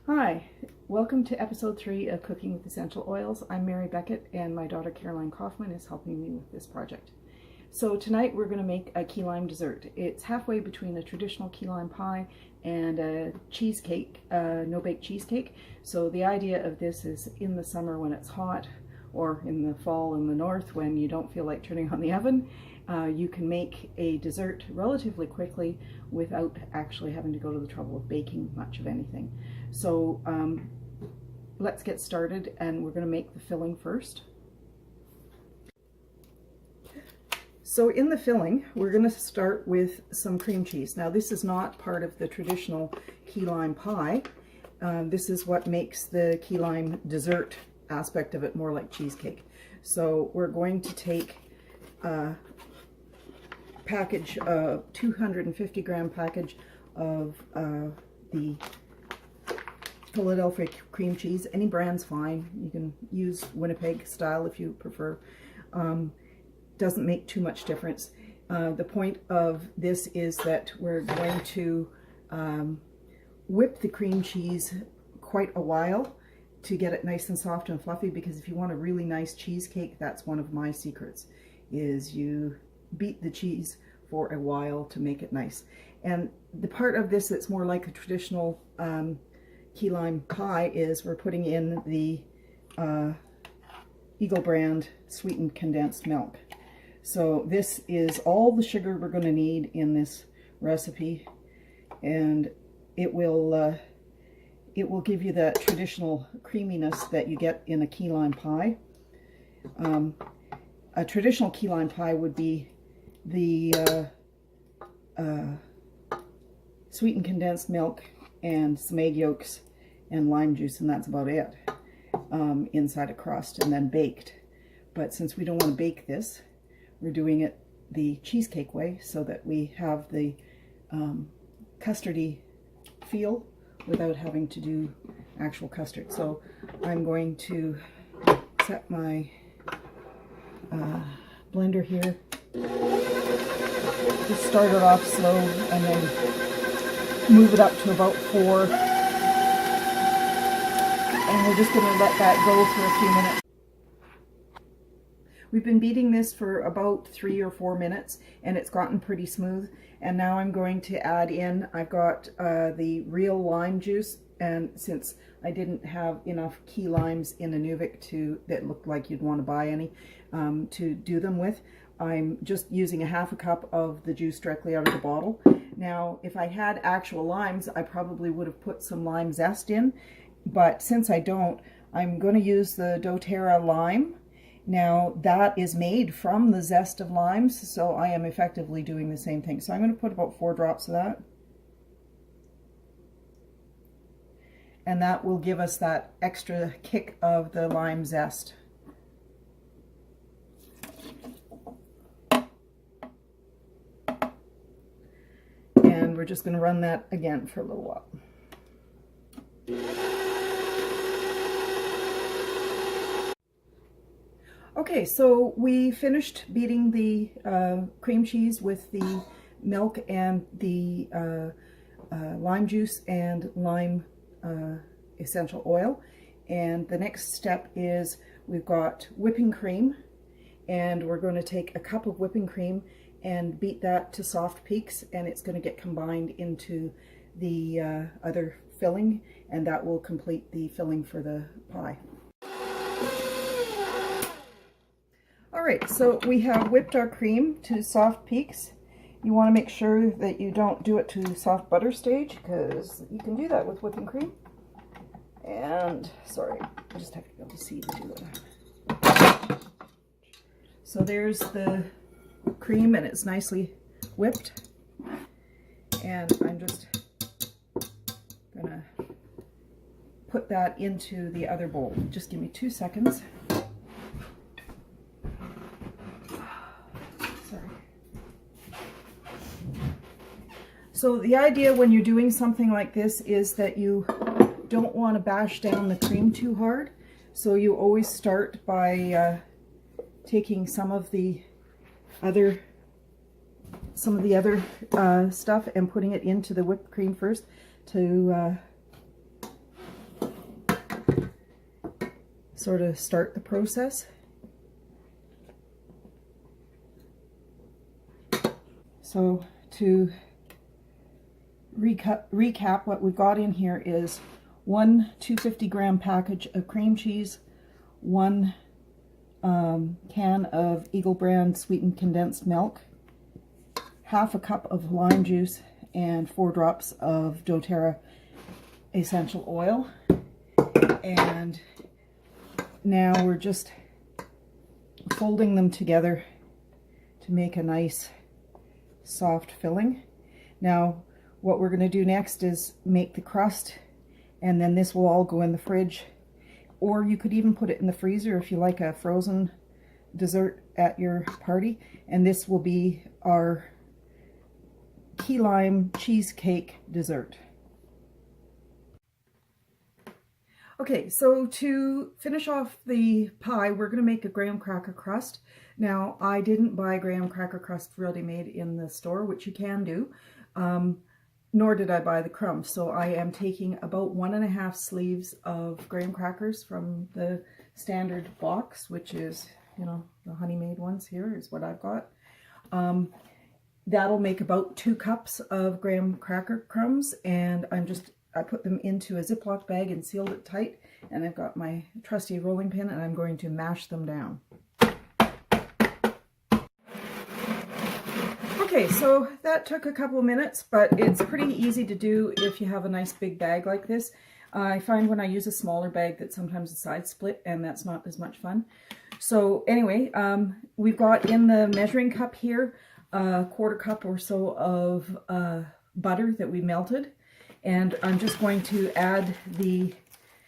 Hi, welcome to episode 3 of Cooking with Essential Oils. I'm Mary Beckett and my daughter Caroline Kaufman is helping me with this project. So tonight we're going to make a key lime dessert. It's halfway between a traditional key lime pie and a cheesecake, no-bake cheesecake. So the idea of this is in the summer when it's hot, or in the fall in the north when you don't feel like turning on the oven, you can make a dessert relatively quickly without actually having to go to the trouble of baking much of anything. So let's get started, and we're going to make the filling first. So in the filling, we're going to start with some cream cheese. Now this is not part of the traditional key lime pie. This is what makes the key lime dessert aspect of it more like cheesecake. So we're going to take a package, a 250 gram package of the Philadelphia cream cheese. Any brand's fine. You can use Winnipeg style if you prefer. Doesn't make too much difference. The point of this is that we're going to whip the cream cheese quite a while to get it nice and soft and fluffy, because if you want a really nice cheesecake, that's one of my secrets, is you beat the cheese for a while to make it nice. And the part of this that's more like a traditional key lime pie is we're putting in the Eagle brand sweetened condensed milk. So this is all the sugar we're going to need in this recipe, and it will give you that traditional creaminess that you get in a key lime pie. A traditional key lime pie would be the sweetened condensed milk and some egg yolks and lime juice, and that's about it, inside a crust and then baked. But since we don't want to bake this, we're doing it the cheesecake way so that we have the custardy feel without having to do actual custard. So I'm going to set my blender here. Just start it off slow and then move it up to about 4. And we're just going to let that go for a few minutes. We've been beating this for about 3 or 4 minutes and it's gotten pretty smooth. And now I'm going to add in, I've got the real lime juice, and since I didn't have enough key limes in Inuvik that looked like you'd want to buy any to do them with, I'm just using a half a cup of the juice directly out of the bottle. Now if I had actual limes, I probably would have put some lime zest in, but since I don't, I'm going to use the doTERRA lime. Now that is made from the zest of limes, so I am effectively doing the same thing. So I'm going to put about 4 drops of that. And that will give us that extra kick of the lime zest. And we're just going to run that again for a little while. Okay, so we finished beating the cream cheese with the milk and the lime juice and lime essential oil. And the next step is we've got whipping cream, and we're going to take a cup of whipping cream and beat that to soft peaks, and it's going to get combined into the other filling, and that will complete the filling for the pie. Alright, so we have whipped our cream to soft peaks. You want to make sure that you don't do it to soft butter stage, because you can do that with whipping cream. And, sorry, I just have to be able to see to do that. So there's the cream, and it's nicely whipped. And I'm just going to put that into the other bowl. Just give me 2 seconds. So the idea when you're doing something like this is that you don't want to bash down the cream too hard. So you always start by taking some of the other stuff and putting it into the whipped cream first to sort of start the process. So to recap, what we've got in here is one 250-gram package of cream cheese, one can of Eagle brand sweetened condensed milk, half a cup of lime juice, and 4 drops of doTERRA essential oil. And now we're just folding them together to make a nice soft filling. Now what we're going to do next is make the crust, and then this will all go in the fridge, or you could even put it in the freezer if you like a frozen dessert at your party. And this will be our key lime cheesecake dessert. Okay, so to finish off the pie, we're going to make a graham cracker crust. Now, I didn't buy graham cracker crust ready-made in the store, which you can do, nor did I buy the crumbs. So I am taking about 1.5 sleeves of graham crackers from the standard box, which is, you know, the honey-made ones here is what I've got. That'll make about 2 cups of graham cracker crumbs, and I put them into a Ziploc bag and sealed it tight, and I've got my trusty rolling pin, and I'm going to mash them down. Okay, so that took a couple of minutes, but it's pretty easy to do if you have a nice big bag like this. I find when I use a smaller bag that sometimes the sides split, and that's not as much fun. So anyway, we've got in the measuring cup here a 1/4 cup or so of butter that we melted. And I'm just going to add the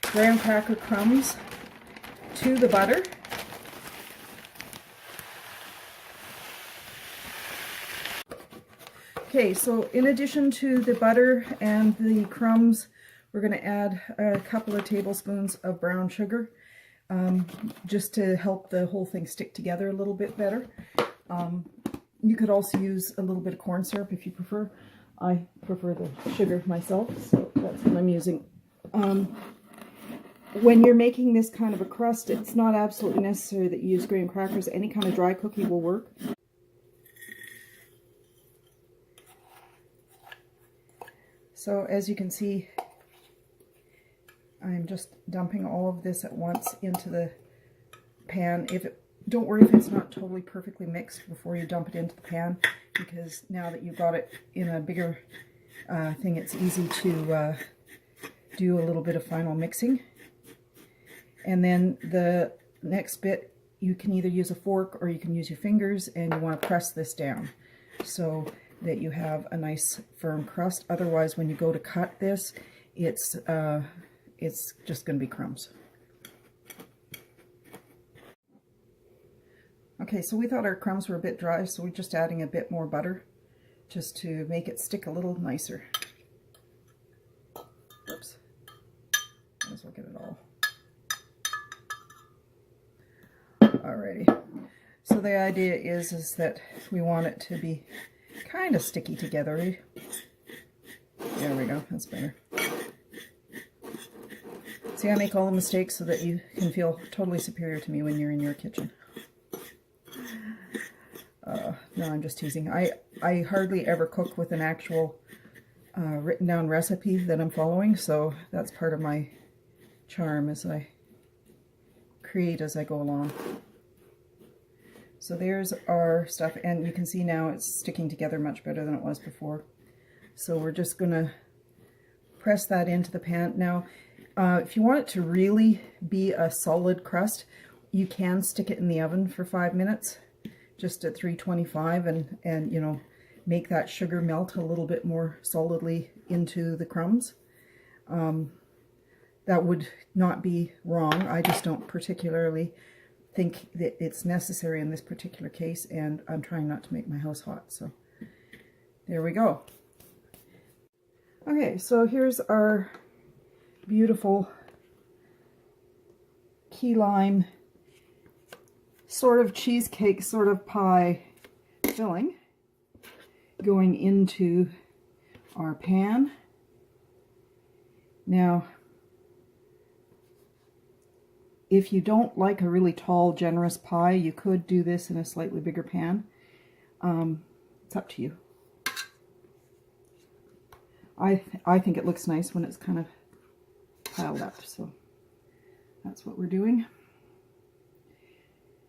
graham cracker crumbs to the butter. Okay, so in addition to the butter and the crumbs, we're going to add a couple of tablespoons of brown sugar, just to help the whole thing stick together a little bit better. You could also use a little bit of corn syrup if you prefer. I prefer the sugar myself, so that's what I'm using. When you're making this kind of a crust, it's not absolutely necessary that you use graham crackers. Any kind of dry cookie will work. So as you can see, I'm just dumping all of this at once into the pan. Don't worry if it's not totally perfectly mixed before you dump it into the pan, because now that you've got it in a bigger thing, it's easy to do a little bit of final mixing. And then the next bit, you can either use a fork or you can use your fingers, and you want to press this down so that you have a nice firm crust. Otherwise, when you go to cut this, it's just going to be crumbs. Okay, so we thought our crumbs were a bit dry, so we're just adding a bit more butter just to make it stick a little nicer. Oops. Might as well get it all. Alrighty. So the idea is that we want it to be kind of sticky together. There we go, that's better. See, I make all the mistakes so that you can feel totally superior to me when you're in your kitchen. No, I'm just teasing. I hardly ever cook with an actual written down recipe that I'm following, so that's part of my charm, as I create as I go along. So there's our stuff, and you can see now it's sticking together much better than it was before. So we're just going to press that into the pan. Now, if you want it to really be a solid crust, you can stick it in the oven for 5 minutes, just at 325, and you know, make that sugar melt a little bit more solidly into the crumbs. That would not be wrong. I just don't particularly think that it's necessary in this particular case, and I'm trying not to make my house hot. So there we go. Okay, so here's our beautiful key lime sort of cheesecake, sort of pie filling going into our pan. Now, if you don't like a really tall, generous pie, you could do this in a slightly bigger pan. It's up to you. I think it looks nice when it's kind of piled up, so that's what we're doing.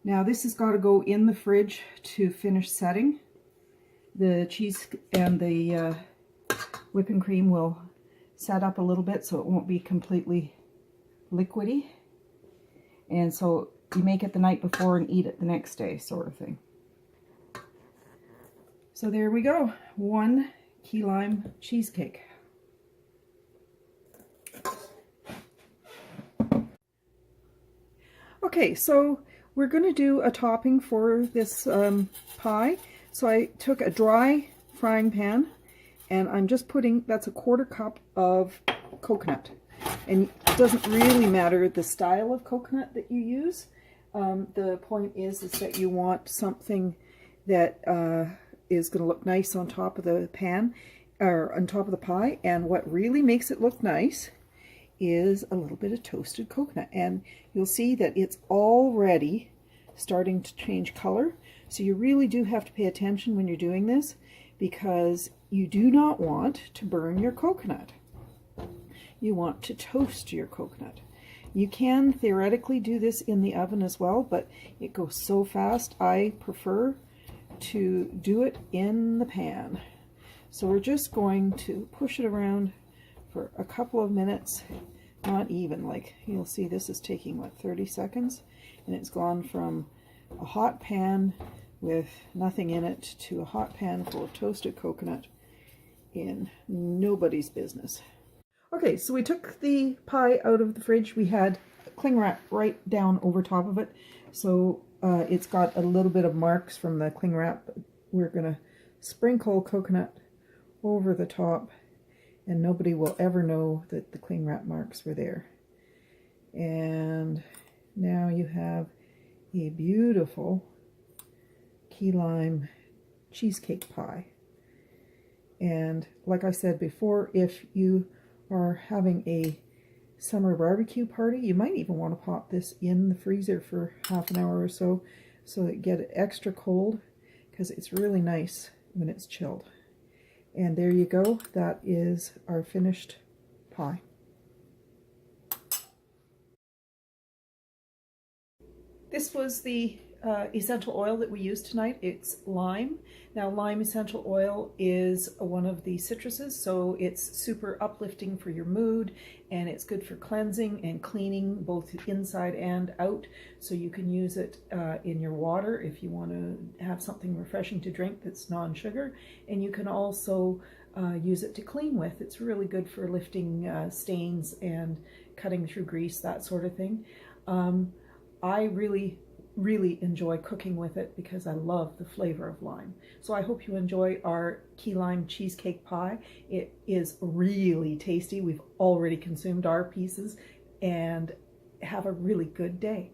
Now this has got to go in the fridge to finish setting. The cheese and the whipping cream will set up a little bit so it won't be completely liquidy. And so you make it the night before and eat it the next day, sort of thing. So there we go, 1 key lime cheesecake. Okay, so we're going to do a topping for this pie. So I took a dry frying pan and I'm just putting, that's a 1/4 cup of coconut. And it doesn't really matter the style of coconut that you use. The point is that you want something that is going to look nice on top of the pan, or on top of the pie. And what really makes it look nice is a little bit of toasted coconut. And you'll see that it's already starting to change color. So you really do have to pay attention when you're doing this, because you do not want to burn your coconut. You want to toast your coconut. You can theoretically do this in the oven as well, but it goes so fast. I prefer to do it in the pan. So we're just going to push it around for a couple of minutes, not even, like you'll see this is taking what, 30 seconds, and it's gone from a hot pan with nothing in it to a hot pan full of toasted coconut in nobody's business. Okay, so we took the pie out of the fridge. We had cling wrap right down over top of it, so it's got a little bit of marks from the cling wrap. We're gonna sprinkle coconut over the top, and nobody will ever know that the cling wrap marks were there. And now you have a beautiful key lime cheesecake pie. And like I said before, if you are having a summer barbecue party, you might even want to pop this in the freezer for half an hour or so that you get it extra cold, because it's really nice when it's chilled. And there you go, that is our finished pie. This was the essential oil that we used tonight. It's lime. Now, lime essential oil is one of the citruses, so it's super uplifting for your mood, and it's good for cleansing and cleaning both inside and out. So you can use it in your water if you want to have something refreshing to drink that's non-sugar, and you can also use it to clean with. It's really good for lifting stains and cutting through grease, that sort of thing. I really enjoy cooking with it because I love the flavor of lime. So I hope you enjoy our key lime cheesecake pie. It is really tasty. We've already consumed our pieces, and have a really good day.